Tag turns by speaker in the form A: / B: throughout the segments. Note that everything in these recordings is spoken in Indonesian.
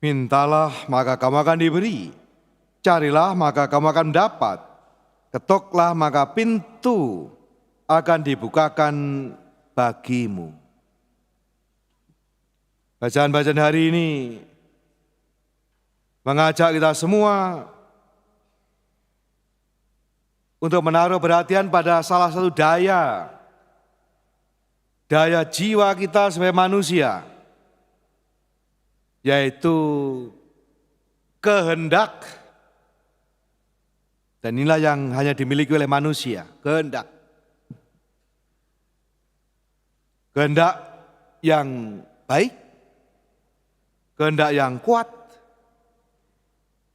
A: Mintalah maka kamu akan diberi, carilah maka kamu akan mendapat, ketoklah maka pintu akan dibukakan bagimu. Bacaan-bacaan hari ini mengajak kita semua untuk menaruh perhatian pada salah satu daya jiwa kita sebagai manusia, yaitu kehendak. Dan inilah yang hanya dimiliki oleh manusia, kehendak. Kehendak yang baik, kehendak yang kuat,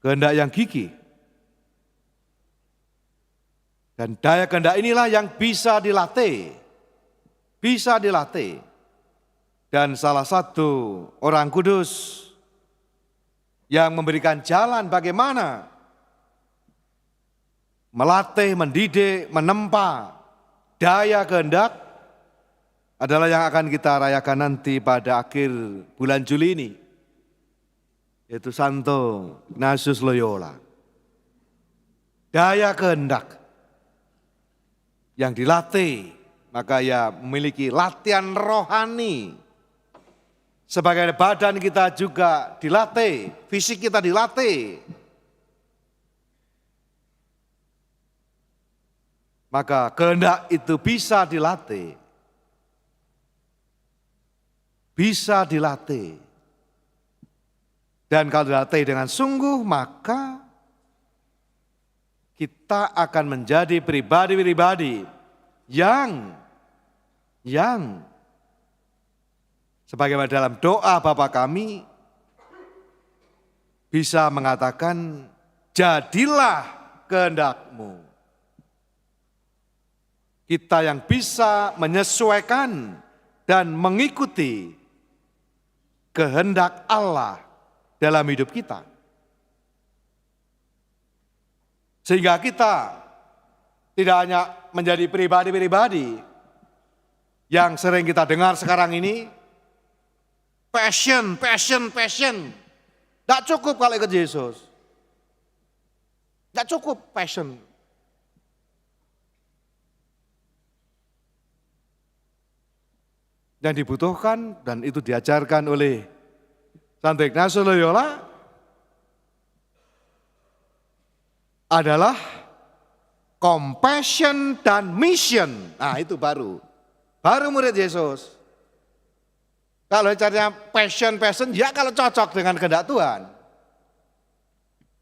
A: kehendak yang gigih. Dan daya kehendak inilah yang bisa dilatih. Bisa dilatih. Dan salah satu orang kudus yang memberikan jalan bagaimana melatih, mendidik, menempa daya kehendak adalah yang akan kita rayakan nanti pada akhir bulan Juli ini, yaitu Santo Ignatius Loyola. Daya kehendak yang dilatih, maka ya memiliki latihan rohani. Sebagai badan kita juga dilatih, fisik kita dilatih. Maka kehendak itu bisa dilatih. Bisa dilatih. Dan kalau dilatih dengan sungguh, maka kita akan menjadi pribadi-pribadi yang sebagaimana dalam doa Bapa kami bisa mengatakan, jadilah kehendak-Mu. Kita yang bisa menyesuaikan dan mengikuti kehendak Allah dalam hidup kita. Sehingga kita tidak hanya menjadi pribadi-pribadi yang sering kita dengar sekarang ini, passion. Tidak cukup kalau ikut Yesus. Tidak cukup passion. Yang dibutuhkan dan itu diajarkan oleh Santo Ignatius Loyola adalah compassion dan mission. Nah itu baru murid Yesus. Kalau caranya passion, ya kalau cocok dengan kehendak Tuhan.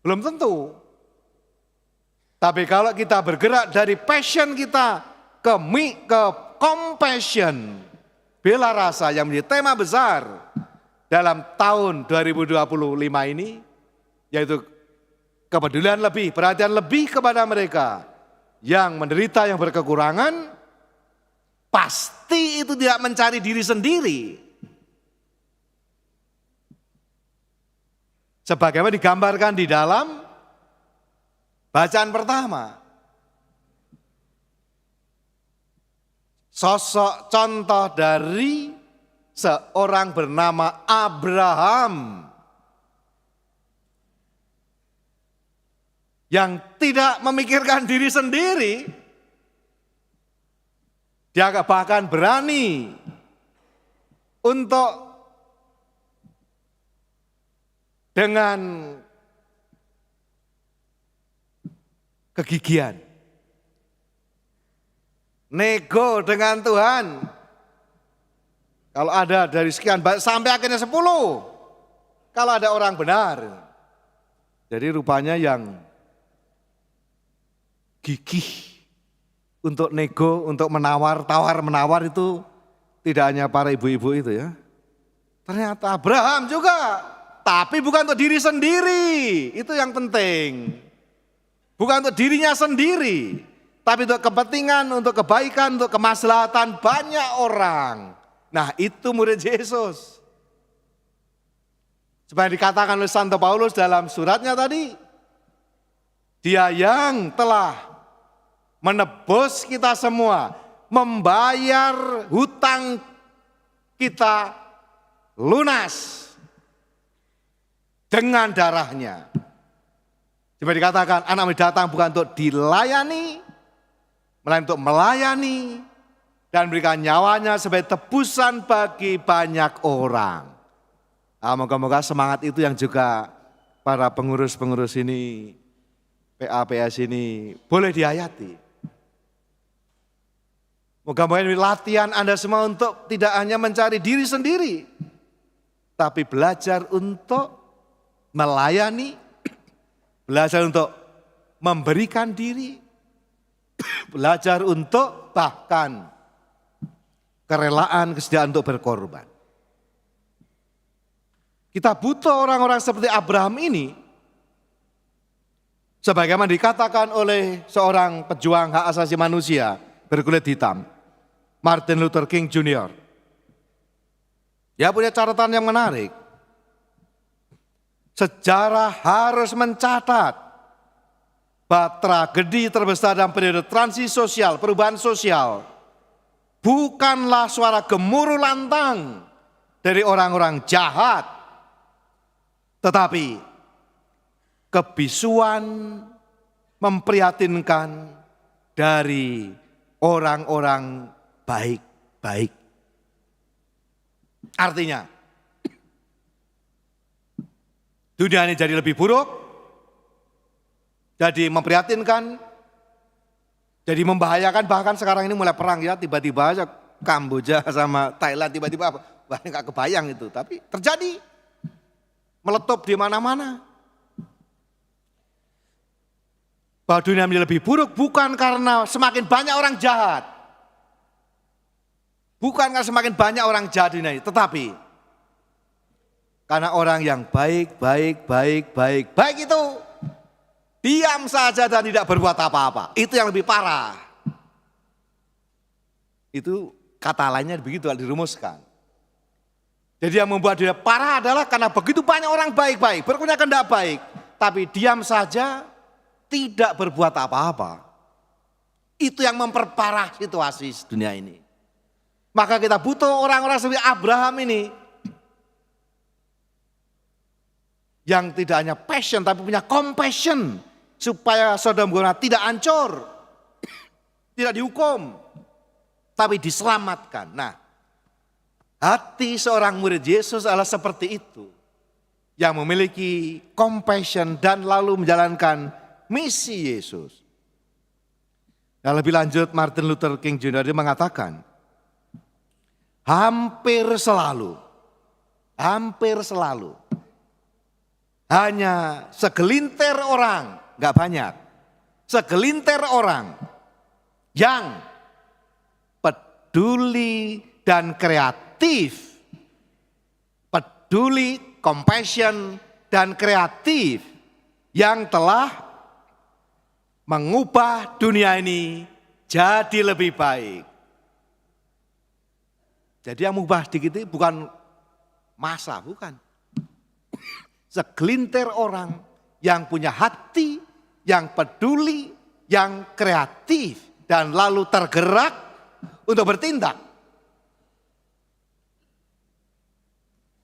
A: Belum tentu. Tapi kalau kita bergerak dari passion kita ke compassion, bela rasa yang menjadi tema besar dalam tahun 2025 ini, yaitu kepedulian lebih, perhatian lebih kepada mereka yang menderita, yang berkekurangan, pasti itu tidak mencari diri sendiri. Sebagaimana digambarkan di dalam bacaan pertama. Sosok contoh dari seorang bernama Abraham yang tidak memikirkan diri sendiri. Dia bahkan berani untuk dengan kegigihan nego dengan Tuhan. Kalau ada dari sekian sampai akhirnya 10. Kalau ada orang benar. Jadi rupanya yang gigih untuk nego, untuk menawar itu tidak hanya para ibu-ibu itu ya. Ternyata Abraham juga. Tapi bukan untuk diri sendiri. Itu yang penting. Bukan untuk dirinya sendiri. Tapi untuk kepentingan, untuk kebaikan, untuk kemaslahatan banyak orang. Nah itu murid Yesus. Seperti dikatakan oleh Santo Paulus dalam suratnya tadi. Dia yang telah menebus kita semua. Membayar hutang kita lunas. dengan darahnya. Coba dikatakan anak manusia datang bukan untuk dilayani, melainkan untuk melayani dan memberikan nyawanya sebagai tebusan bagi banyak orang. Nah, moga-moga semangat itu yang juga para pengurus-pengurus ini, PAPS ini boleh dihayati. Moga-moga ini latihan Anda semua untuk tidak hanya mencari diri sendiri, tapi belajar untuk melayani, belajar untuk memberikan diri, belajar untuk bahkan kerelaan, kesediaan untuk berkorban. Kita butuh orang-orang seperti Abraham ini, sebagaimana dikatakan oleh seorang pejuang hak asasi manusia berkulit hitam, Martin Luther King Jr. Dia punya catatan yang menarik. Sejarah harus mencatat bahwa tragedi terbesar dalam periode transisi sosial, perubahan sosial, bukanlah suara gemuruh lantang dari orang-orang jahat, tetapi kebisuan memprihatinkan dari orang-orang baik-baik. Artinya, dunia ini jadi lebih buruk, jadi memprihatinkan, jadi membahayakan. Bahkan sekarang ini mulai perang ya, tiba-tiba aja Kamboja sama Thailand tiba-tiba, wah nggak kebayang itu, tapi terjadi. Meletup di mana-mana. Bahwa dunia menjadi lebih buruk bukan karena semakin banyak orang jahat. Bukan karena semakin banyak orang jahat di dunia ini, tetapi karena orang yang baik itu diam saja dan tidak berbuat apa-apa. Itu yang lebih parah. Itu kata lainnya begitu dirumuskan. Jadi yang membuat dia parah adalah karena begitu banyak orang baik-baik, berpunya kehendak baik, tapi diam saja, tidak berbuat apa-apa. Itu yang memperparah situasi dunia ini. Maka kita butuh orang-orang seperti Abraham ini, yang tidak hanya passion tapi punya compassion, supaya Sodom Gomora tidak hancur, tidak dihukum, tapi diselamatkan. Nah, hati seorang murid Yesus adalah seperti itu. Yang memiliki compassion dan lalu menjalankan misi Yesus. Dan lebih lanjut Martin Luther King Jr. dia mengatakan, hampir selalu, hanya segelintir orang, gak banyak, segelintir orang yang peduli dan kreatif, peduli, compassion, dan kreatif yang telah mengubah dunia ini jadi lebih baik. Jadi yang mengubah dikit itu bukan masa, bukan. Segelintir orang yang punya hati, yang peduli, yang kreatif, dan lalu tergerak untuk bertindak.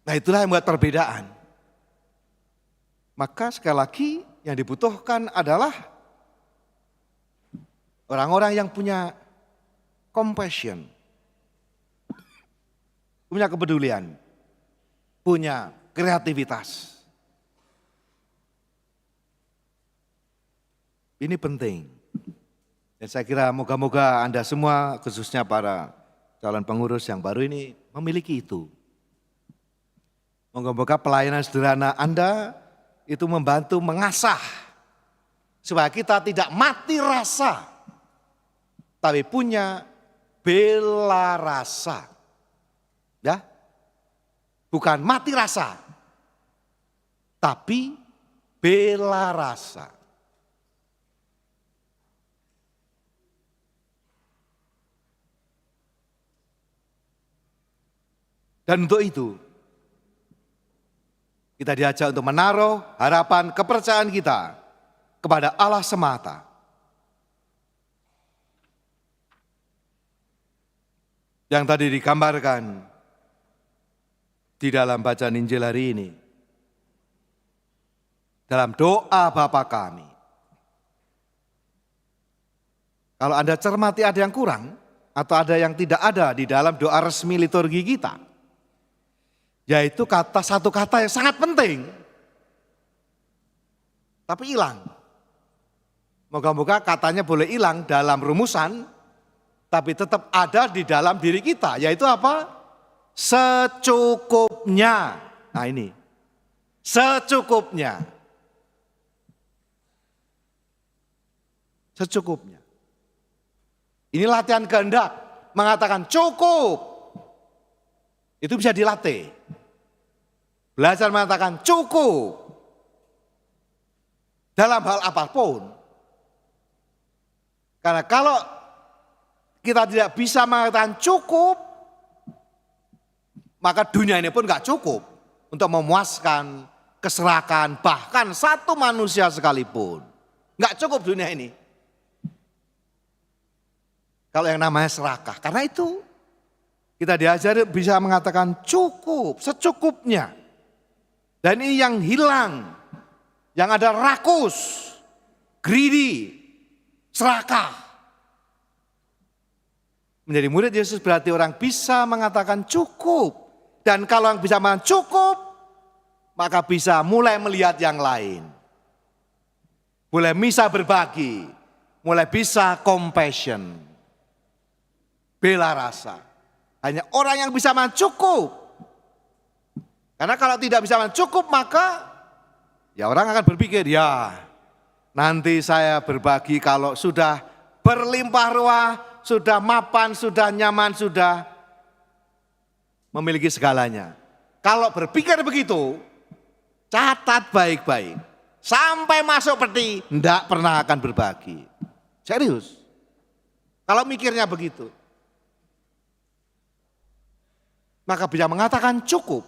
A: Nah itulah yang membuat perbedaan. Maka sekali lagi yang dibutuhkan adalah orang-orang yang punya compassion, punya kepedulian, punya kreativitas. Ini penting. Dan saya kira moga-moga Anda semua, khususnya para calon pengurus yang baru ini, memiliki itu. Moga-moga pelayanan sederhana Anda itu membantu mengasah supaya kita tidak mati rasa, tapi punya bela rasa. Ya, bukan mati rasa, tapi bela rasa. Dan untuk itu, kita diajak untuk menaruh harapan kepercayaan kita kepada Allah semata. Yang tadi digambarkan di dalam bacaan Injil hari ini. dalam doa Bapa kami. Kalau Anda cermati ada yang kurang atau ada yang tidak ada di dalam doa resmi liturgi kita, yaitu satu kata yang sangat penting, tapi hilang. Moga-moga katanya boleh hilang dalam rumusan, tapi tetap ada di dalam diri kita, yaitu apa? Secukupnya. Nah ini, secukupnya. Secukupnya. Ini latihan kehendak, mengatakan cukup. Itu bisa dilatih. Belajar mengatakan cukup. Dalam hal apapun. Karena kalau kita tidak bisa mengatakan cukup, maka dunia ini pun gak cukup untuk memuaskan, keserakahan, bahkan satu manusia sekalipun. Gak cukup dunia ini. Kalau yang namanya serakah. Karena itu kita diajari bisa mengatakan cukup, secukupnya. Dan ini yang hilang. Yang ada rakus, greedy, serakah. Menjadi murid Yesus berarti orang bisa mengatakan cukup. Dan kalau yang bisa mengatakan cukup, maka bisa mulai melihat yang lain. Mulai bisa berbagi, mulai bisa compassion. Bela rasa. Hanya orang yang bisa mengatakan cukup. Karena kalau tidak bisa mengatakan cukup, maka ya orang akan berpikir, ya nanti saya berbagi kalau sudah berlimpah ruah, sudah mapan, sudah nyaman, sudah memiliki segalanya. Kalau berpikir begitu, catat baik-baik. Sampai masuk peti, tidak pernah akan berbagi. Serius. Kalau mikirnya begitu. Maka bisa mengatakan cukup.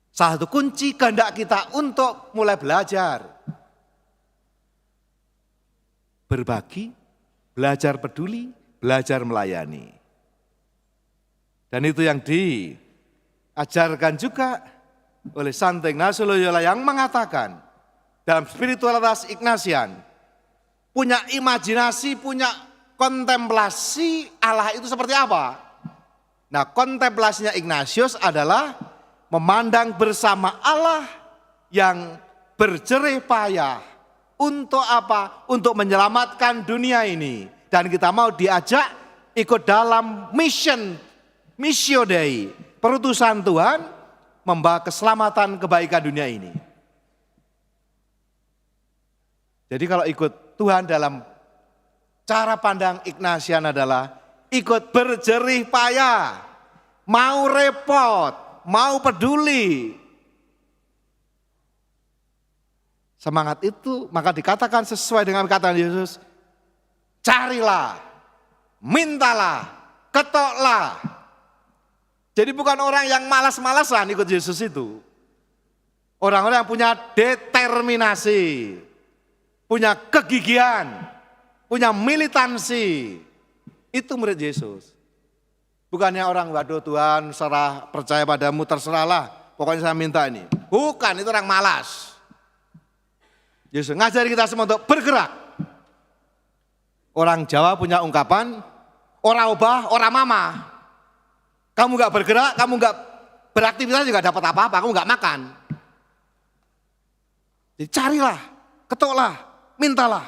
A: Salah satu kunci kehendak kita untuk mulai belajar. Berbagi, belajar peduli, belajar melayani. Dan itu yang diajarkan juga oleh Santo Ignatius Loyola yang mengatakan dalam spiritualitas Ignatian, punya imajinasi, punya kontemplasi Allah itu seperti apa? Nah, kontemplasinya Ignatius adalah memandang bersama Allah yang berjerih payah. Untuk apa? Untuk menyelamatkan dunia ini. Dan kita mau diajak ikut dalam Missio Dei, perutusan Tuhan membawa keselamatan kebaikan dunia ini. Jadi kalau ikut Tuhan dalam cara pandang Ignatian adalah ikut berjerih payah, mau repot, mau peduli. Semangat itu maka dikatakan sesuai dengan kata Yesus, carilah, mintalah, ketoklah. Jadi bukan orang yang malas-malasan ikut Yesus itu. Orang-orang yang punya determinasi, punya kegigihan, punya militansi. Itu murid Yesus. Bukannya orang, waduh Tuhan serah percaya padamu terserahlah. Pokoknya saya minta ini. Bukan, itu orang malas. Yesus ngajari kita semua untuk bergerak. Orang Jawa punya ungkapan, ora obah, ora mama. Kamu gak bergerak, kamu gak beraktivitas juga dapat apa-apa, kamu gak makan. Jadi carilah, ketoklah, mintalah.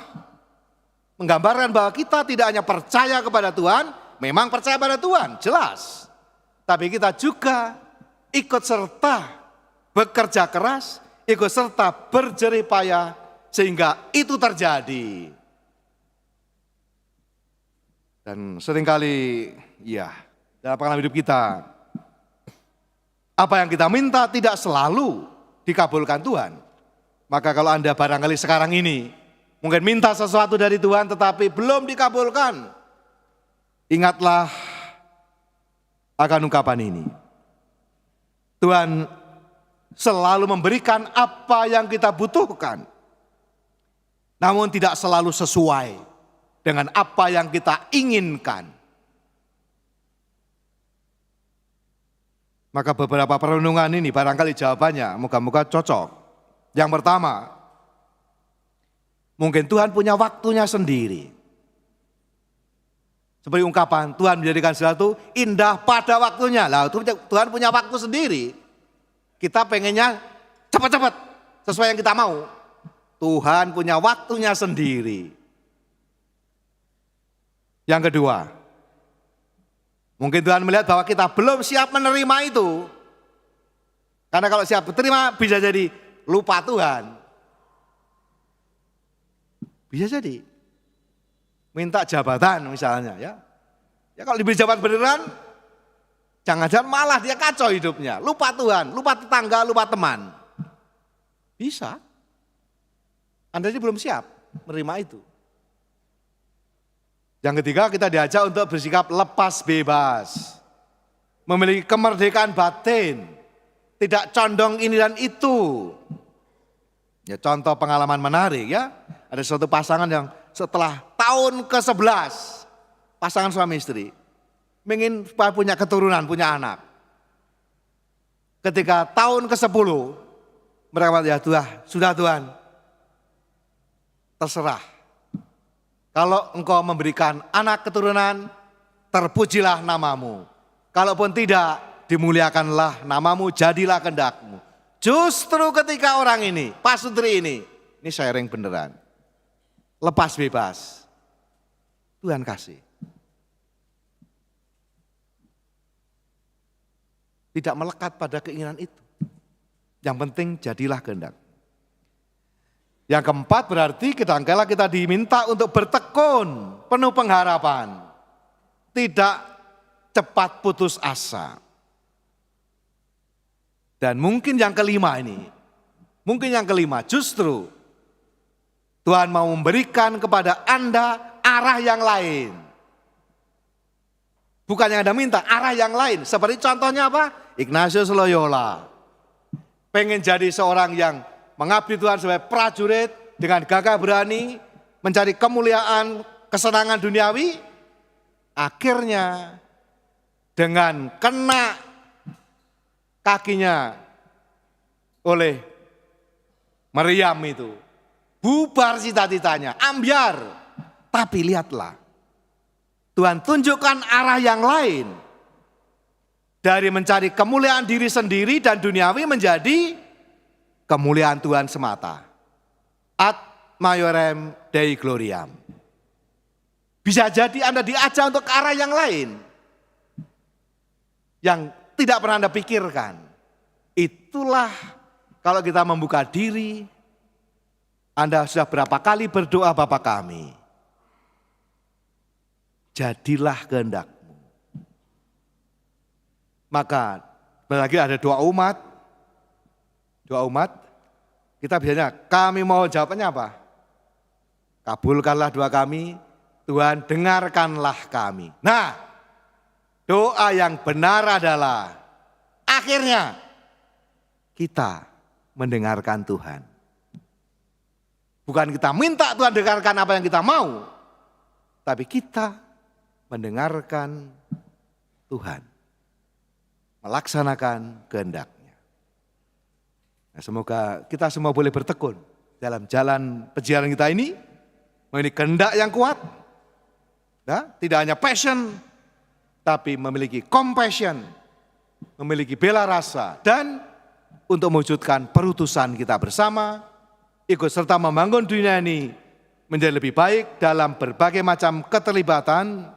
A: Menggambarkan bahwa kita tidak hanya percaya kepada Tuhan, memang percaya pada Tuhan, jelas. Tapi kita juga ikut serta bekerja keras, ikut serta berjerih payah, sehingga itu terjadi. Dan seringkali, ya, dalam pengalaman hidup kita, apa yang kita minta tidak selalu dikabulkan Tuhan. Maka kalau Anda barangkali sekarang ini, mungkin minta sesuatu dari Tuhan tetapi belum dikabulkan. Ingatlah akan ungkapan ini. Tuhan selalu memberikan apa yang kita butuhkan. Namun tidak selalu sesuai dengan apa yang kita inginkan. Maka beberapa perenungan ini barangkali jawabannya moga-moga cocok. Yang pertama, mungkin Tuhan punya waktunya sendiri. Seperti ungkapan, Tuhan menjadikan sesuatu indah pada waktunya. Lah, Tuhan punya waktu sendiri. Kita pengennya cepat-cepat, sesuai yang kita mau. Tuhan punya waktunya sendiri. Yang kedua, mungkin Tuhan melihat bahwa kita belum siap menerima itu. Karena kalau siap menerima, bisa jadi lupa Tuhan. Bisa jadi. Minta jabatan misalnya ya. Ya kalau diberi jabatan beneran, jangan-jangan malah dia kacau hidupnya. Lupa Tuhan, lupa tetangga, lupa teman. Bisa. Anda ini belum siap menerima itu. Yang ketiga, kita diajak untuk bersikap lepas bebas. Memiliki kemerdekaan batin. Tidak condong ini dan itu. Ya, contoh pengalaman menarik ya. Ada suatu pasangan yang setelah tahun ke-11, pasangan suami istri, ingin punya keturunan, punya anak. Ketika tahun ke-10, mereka bilang, ya Tuhan, sudah Tuhan, terserah. Kalau engkau memberikan anak keturunan, terpujilah namamu. Kalaupun tidak, dimuliakanlah namamu, jadilah kehendakmu. Justru ketika orang ini, Pak Sutri ini sharing beneran. Lepas bebas, Tuhan kasih. Tidak melekat pada keinginan itu. Yang penting jadilah kehendak. Yang keempat berarti kadangkala kita diminta untuk bertekun, penuh pengharapan. Tidak cepat putus asa. Dan mungkin yang kelima ini, justru Tuhan mau memberikan kepada Anda arah yang lain. Bukan yang Anda minta, arah yang lain. Seperti contohnya apa? Ignatius Loyola. Pengen jadi seorang yang mengabdi Tuhan sebagai prajurit dengan gagah berani, mencari kemuliaan, kesenangan duniawi. Akhirnya dengan kena kakinya oleh meriam itu, bubar cita-citanya, ambyar. Tapi lihatlah, Tuhan tunjukkan arah yang lain. Dari mencari kemuliaan diri sendiri dan duniawi menjadi kemuliaan Tuhan semata. Ad maiorem Dei gloriam. Bisa jadi Anda diajak untuk ke arah yang lain. Yang tidak pernah Anda pikirkan. Itulah kalau kita membuka diri, Anda sudah berapa kali berdoa Bapa kami. Jadilah kehendak. Maka lagi ada doa umat. Doa umat, kita biasanya kami mau jawabannya apa? Kabulkanlah doa kami, Tuhan dengarkanlah kami. Nah, doa yang benar adalah akhirnya kita mendengarkan Tuhan. Bukan kita minta Tuhan dengarkan apa yang kita mau, tapi kita mendengarkan Tuhan. Melaksanakan kehendaknya. Nah, semoga kita semua boleh bertekun dalam jalan perjalanan kita ini. Memiliki kehendak yang kuat. Ya, tidak hanya passion, tapi memiliki compassion. Memiliki bela rasa. Dan untuk mewujudkan perutusan kita bersama. Ikut serta membangun dunia ini menjadi lebih baik dalam berbagai macam keterlibatan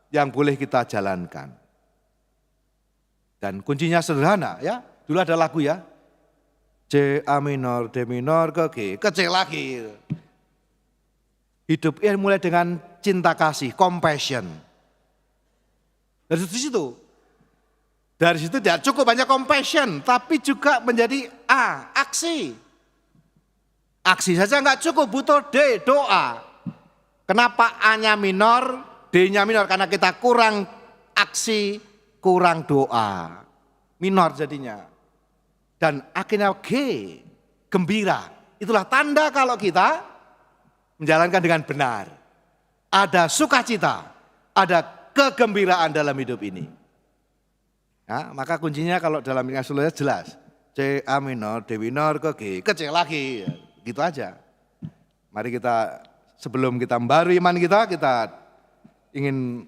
A: yang boleh kita jalankan. Dan kuncinya sederhana ya. Dulu ada lagu ya. C, A minor, D minor, ke G, ke C lagi. Hidup ini mulai dengan cinta kasih, compassion. Dari situ. Dari situ tidak cukup banyak compassion, tapi juga menjadi A, aksi. Aksi saja enggak cukup, butuh D, doa. Kenapa A-nya minor, D-nya minor? Karena kita kurang aksi, kurang doa, minor jadinya. Dan akhirnya G, gembira. Itulah tanda kalau kita menjalankan dengan benar. Ada sukacita, ada kegembiraan dalam hidup ini. Nah, maka kuncinya kalau dalam Ignatius Loyola jelas. C A minor, D minor ke G, ke C lagi, gitu aja. Mari kita sebelum kita membarui iman kita ingin